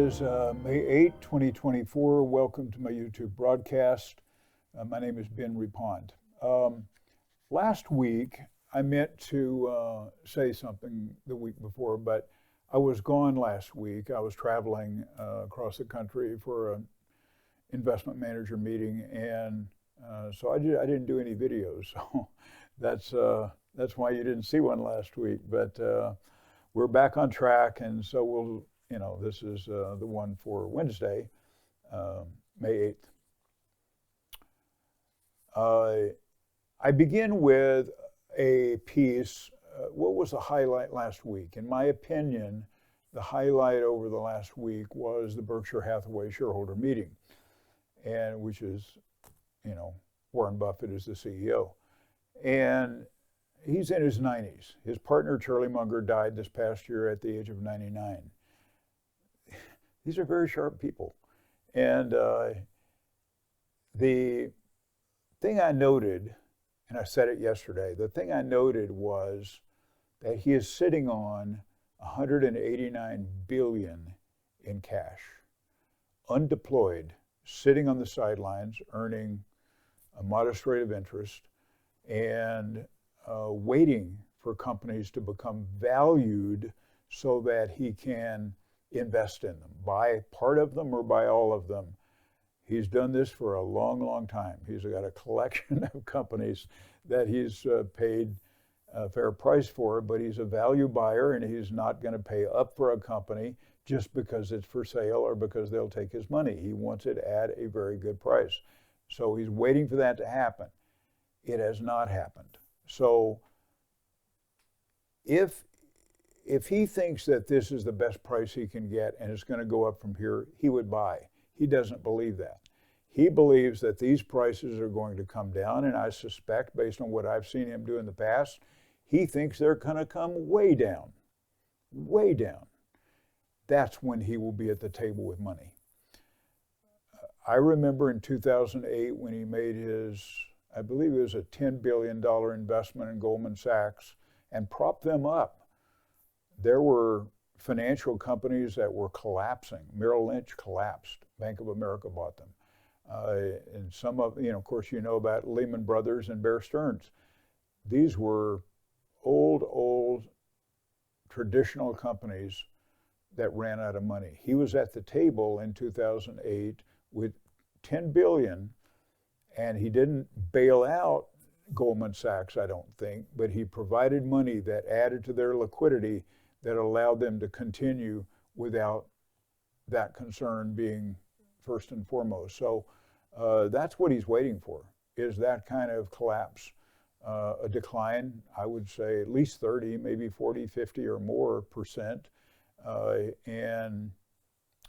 is May 8, 2024. Welcome to my YouTube broadcast. My name is Ben Reppond. Last week, I meant to say something the week before, but I was gone last week. I was traveling across the country for an investment manager meeting, and so I didn't do any videos. So that's why you didn't see one last week. But we're back on track, and so we'll. This is the one for Wednesday, May 8th. I begin with a piece. What was the highlight last week? In my opinion, the highlight over the last week was the Berkshire Hathaway shareholder meeting, and which is, Warren Buffett is the CEO. And he's in his 90s. His partner, Charlie Munger, died this past year at the age of 99. These are very sharp people. And the thing I noted, and I said it yesterday, the thing I noted was that he is sitting on $189 billion in cash, undeployed, sitting on the sidelines, earning a modest rate of interest, and waiting for companies to become valued so that he can invest in them, buy part of them or buy all of them. He's done this for a long, long time. He's got a collection of companies that he's paid a fair price for, but he's a value buyer, and he's not going to pay up for a company just because it's for sale or because they'll take his money. He wants it at a very good price. So he's waiting for that to happen. It has not happened. So if he thinks that this is the best price he can get and it's going to go up from here, he would buy. He doesn't believe that. He believes that these prices are going to come down, and I suspect, based on what I've seen him do in the past, he thinks they're going to come way down, way down. That's when he will be at the table with money. I remember in 2008 when he made his, I believe it was a $10 billion investment in Goldman Sachs, and propped them up. There were financial companies that were collapsing. Merrill Lynch collapsed. Bank of America bought them. And some of, of course, about Lehman Brothers and Bear Stearns. These were old traditional companies that ran out of money. He was at the table in 2008 with $10 billion, and he didn't bail out Goldman Sachs, I don't think, but he provided money that added to their liquidity that allowed them to continue without that concern being first and foremost. So that's what he's waiting for, is that kind of collapse, a decline, I would say at least 30, maybe 40, 50 or more percent. And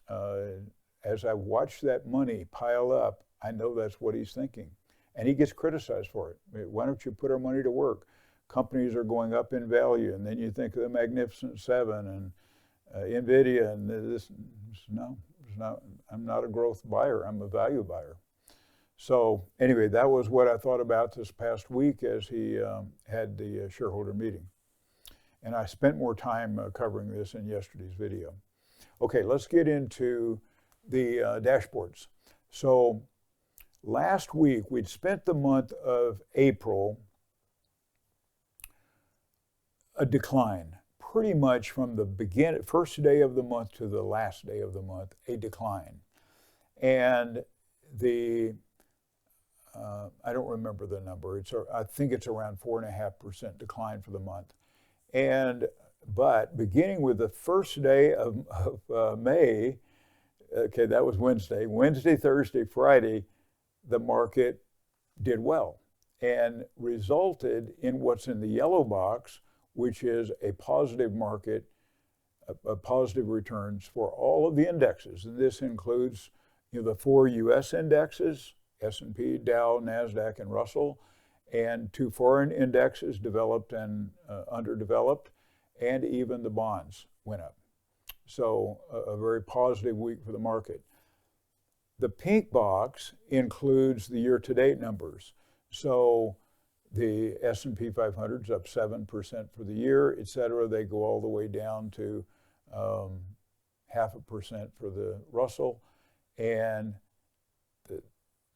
as I watch that money pile up, I know that's what he's thinking. And he gets criticized for it. Why don't you put our money to work? Companies are going up in value, and then you think of the Magnificent Seven and NVIDIA, and I'm not a growth buyer, I'm a value buyer. So anyway, that was what I thought about this past week as he had the shareholder meeting. And I spent more time covering this in yesterday's video. Okay, let's get into the dashboards. So last week, we'd spent the month of April a decline, pretty much from the first day of the month to the last day of the month, a decline. And I don't remember the number. I think it's around 4.5% decline for the month. But beginning with the first day of May, okay, that was Wednesday, Thursday, Friday, the market did well and resulted in what's in the yellow box, which is a positive market, a positive returns for all of the indexes. And this includes the 4 U.S. indexes, S&P, Dow, NASDAQ, and Russell, and 2 foreign indexes, developed and underdeveloped, and even the bonds went up. So a very positive week for the market. The pink box includes the year-to-date numbers. So the S&P 500 is up 7% for the year, et cetera. They go all the way down to 0.5% for the Russell, and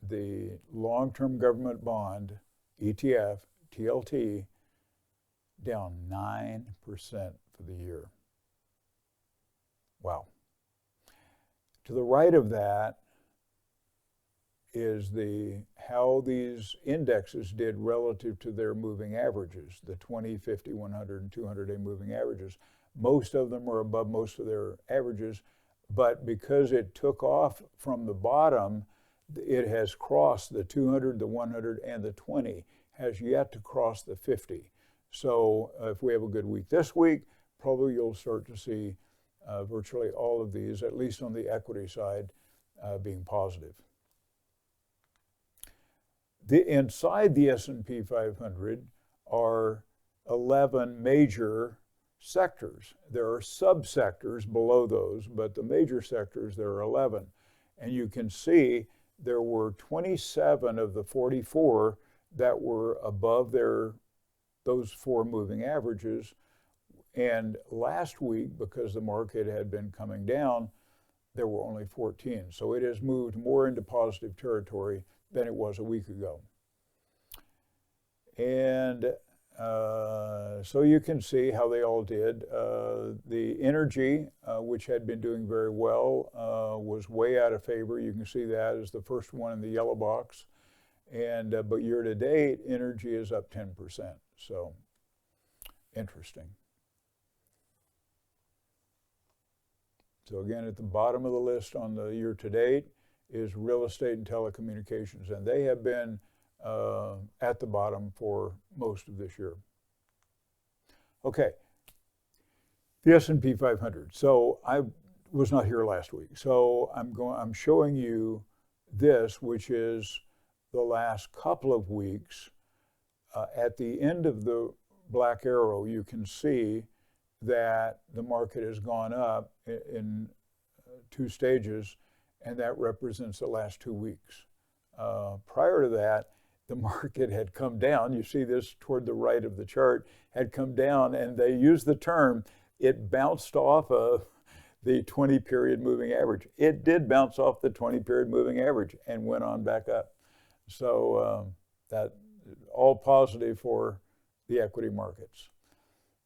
the long-term government bond, ETF, TLT, down 9% for the year. Wow. To the right of that is how these indexes did relative to their moving averages, the 20, 50, 100, and 200-day moving averages. Most of them are above most of their averages, but because it took off from the bottom, it has crossed the 200, the 100, and the 20, has yet to cross the 50. So if we have a good week this week, probably you'll start to see virtually all of these, at least on the equity side, being positive. Inside the S&P 500 are 11 major sectors. There are subsectors below those, but the major sectors, there are 11. And you can see there were 27 of the 44 that were above those four moving averages. And last week, because the market had been coming down, there were only 14. So it has moved more into positive territory than it was a week ago. And so you can see how they all did. The energy, which had been doing very well, was way out of favor. You can see that as the first one in the yellow box. And but year to date, energy is up 10%. So interesting. So again, at the bottom of the list on the year to date is real estate and telecommunications, and they have been at the bottom for most of this year. Okay, the S&P 500. So I was not here last week, so I'm showing you this, which is the last couple of weeks. At the end of the black arrow, you can see that the market has gone up in two stages, and that represents the last 2 weeks. Prior to that, the market had come down. You see this toward the right of the chart, had come down, and they used the term, it bounced off of the 20-period moving average. It did bounce off the 20-period moving average and went on back up. So that all positive for the equity markets.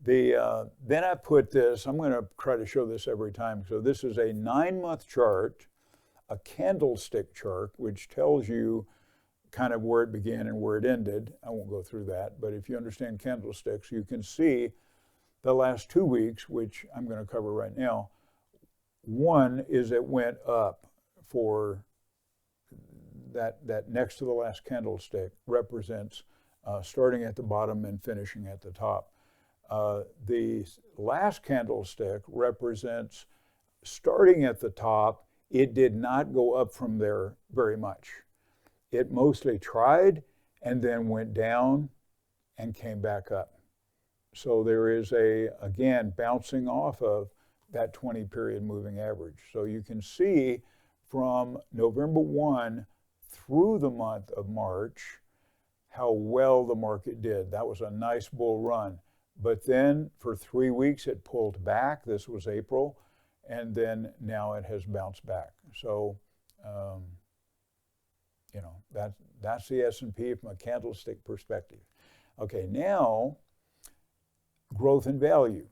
Then I put this, I'm going to try to show this every time. So this is a 9-month chart, a candlestick chart, which tells you kind of where it began and where it ended. I won't go through that, but if you understand candlesticks, you can see the last 2 weeks, which I'm going to cover right now. One is it went up for that next to the last candlestick represents starting at the bottom and finishing at the top. The last candlestick represents starting at the top. It did not go up from there very much. It mostly tried and then went down and came back up. So there is again, bouncing off of that 20-period moving average. So you can see from November 1 through the month of March how well the market did. That was a nice bull run. But then for 3 weeks it pulled back. This was April, and then now it has bounced back. So, you know, that's the S&P from a candlestick perspective. Okay, now growth and value.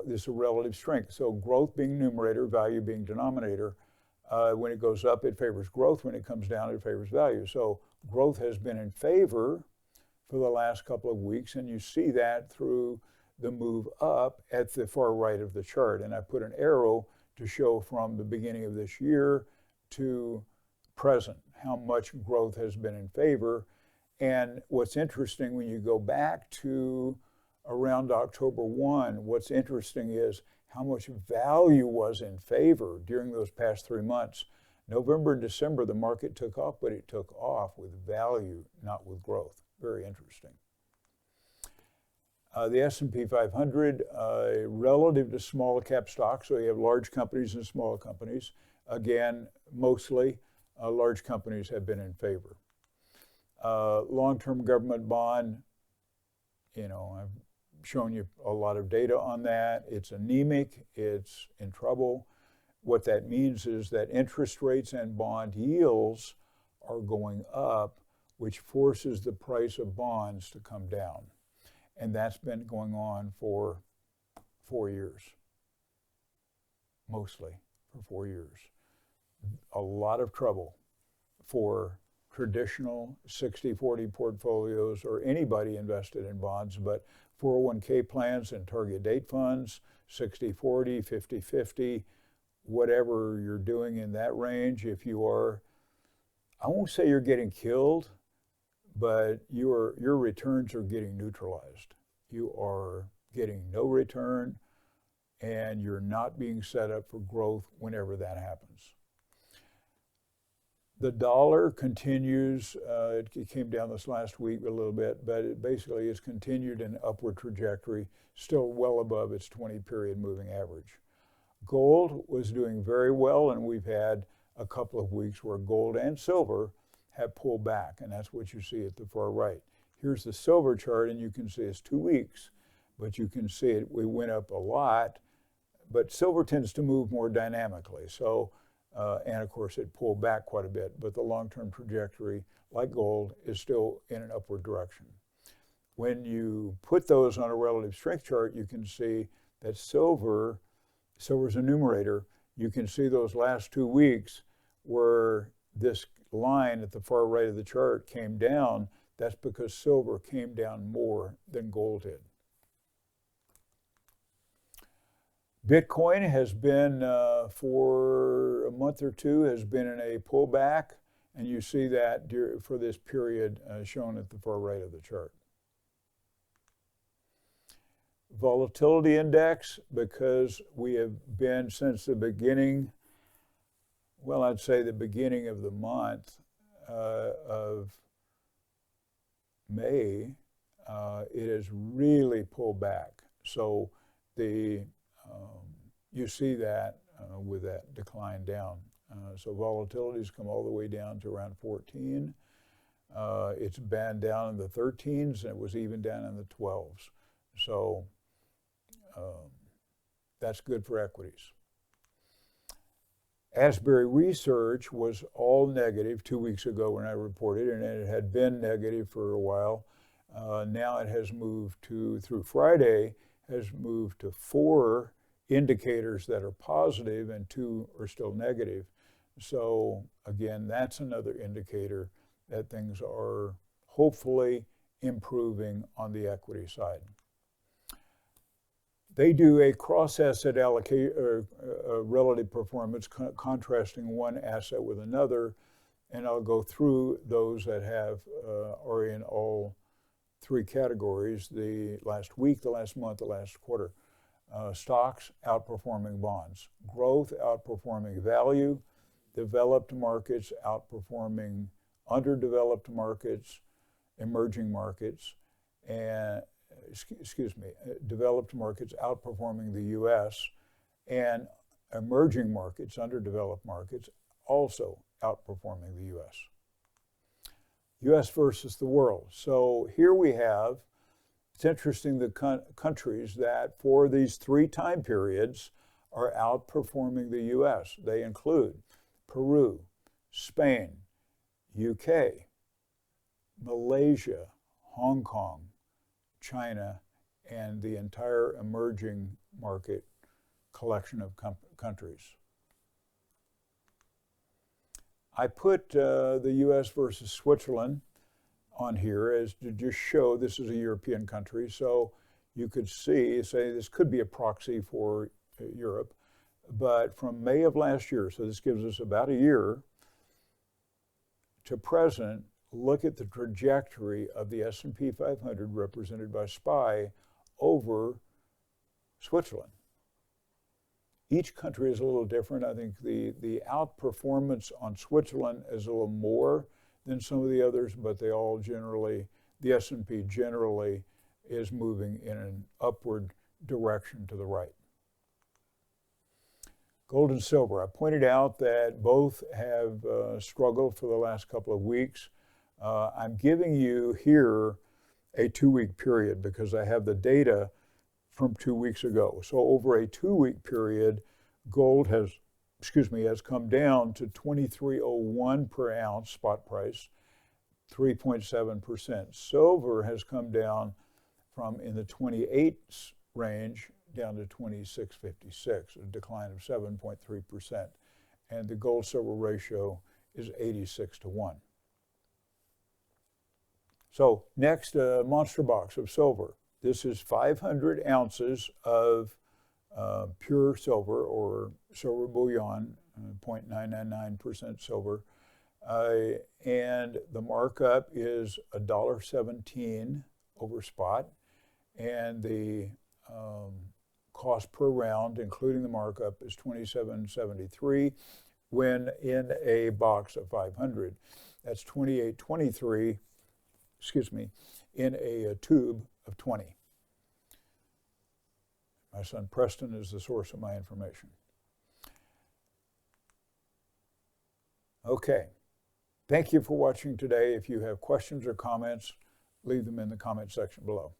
This is a relative strength. So growth being numerator, value being denominator. When it goes up, it favors growth. When it comes down, it favors value. So growth has been in favor for the last couple of weeks, and you see that through the move up at the far right of the chart. And I put an arrow to show from the beginning of this year to present how much growth has been in favor. And what's interesting, when you go back to around October 1, what's interesting is how much value was in favor during those past 3 months. November and December, the market took off, but it took off with value, not with growth. Very interesting. The S&P 500, relative to small cap stocks, so you have large companies and small companies. Again, mostly large companies have been in favor. Long-term government bond, you know, I've shown you a lot of data on that. It's anemic, it's in trouble. What that means is that interest rates and bond yields are going up, which forces the price of bonds to come down. And that's been going on for 4 years, mostly for 4 years. A lot of trouble for traditional 60-40 portfolios or anybody invested in bonds, but 401k plans and target date funds, 60-40, 50-50, whatever you're doing in that range, if you are, I won't say you're getting killed, but your returns are getting neutralized. You are getting no return, and you're not being set up for growth whenever that happens. The dollar continues, it came down this last week a little bit, but it basically has continued an upward trajectory, still well above its 20-period moving average. Gold was doing very well, and we've had a couple of weeks where gold and silver have pulled back, and that's what you see at the far right. Here's the silver chart, and you can see it's 2 weeks, but you can see it, we went up a lot, but silver tends to move more dynamically. So, and of course it pulled back quite a bit, but the long-term trajectory, like gold, is still in an upward direction. When you put those on a relative strength chart, you can see that silver's a numerator. You can see those last 2 weeks where this line at the far right of the chart came down. That's because silver came down more than gold did. Bitcoin has been, for a month or two, has been in a pullback, and you see that for this period shown at the far right of the chart. Volatility index, because we have been since the beginning, well, I'd say the beginning of the month of May, it has really pulled back. So you see that with that decline down. So volatility's come all the way down to around 14. It's been down in the 13s, and it was even down in the 12s. So that's good for equities. Asbury Research was all negative 2 weeks ago when I reported, and it had been negative for a while. Now it has moved to, through Friday, has moved to 4 indicators that are positive and 2 are still negative. So again, that's another indicator that things are hopefully improving on the equity side. They do a cross-asset relative performance, contrasting one asset with another, and I'll go through those that are in all 3 categories: the last week, the last month, the last quarter. Stocks outperforming bonds, growth outperforming value, developed markets outperforming underdeveloped markets, emerging markets, and developed markets outperforming the U.S., and emerging markets, underdeveloped markets, also outperforming the U.S. U.S. versus the world. So here we have, it's interesting, the countries that for these 3 time periods are outperforming the U.S. They include Peru, Spain, UK, Malaysia, Hong Kong, China, and the entire emerging market collection of countries. I put the US versus Switzerland on here as to just show this is a European country, so you could say this could be a proxy for Europe, but from May of last year, so this gives us about a year to present, look at the trajectory of the S&P 500 represented by SPY over Switzerland. Each country is a little different. I think the outperformance on Switzerland is a little more than some of the others, but they all generally, the S&P generally is moving in an upward direction to the right. Gold and silver. I pointed out that both have struggled for the last couple of weeks. I'm giving you here a 2-week period because I have the data from 2 weeks ago. So over a 2-week period, gold has come down to 23.01 per ounce spot price, 3.7%. Silver has come down from in the 28s range down to 26.56, a decline of 7.3%. And the gold-silver ratio is 86:1. So next, a monster box of silver. This is 500 ounces of pure silver or silver bullion, 0.999% silver. And the markup is $1.17 over spot. And the cost per round, including the markup, is $27.73 when in a box of 500. That's $28.23, in a tube of 20. My son Preston is the source of my information. Okay. Thank you for watching today. If you have questions or comments, leave them in the comment section below.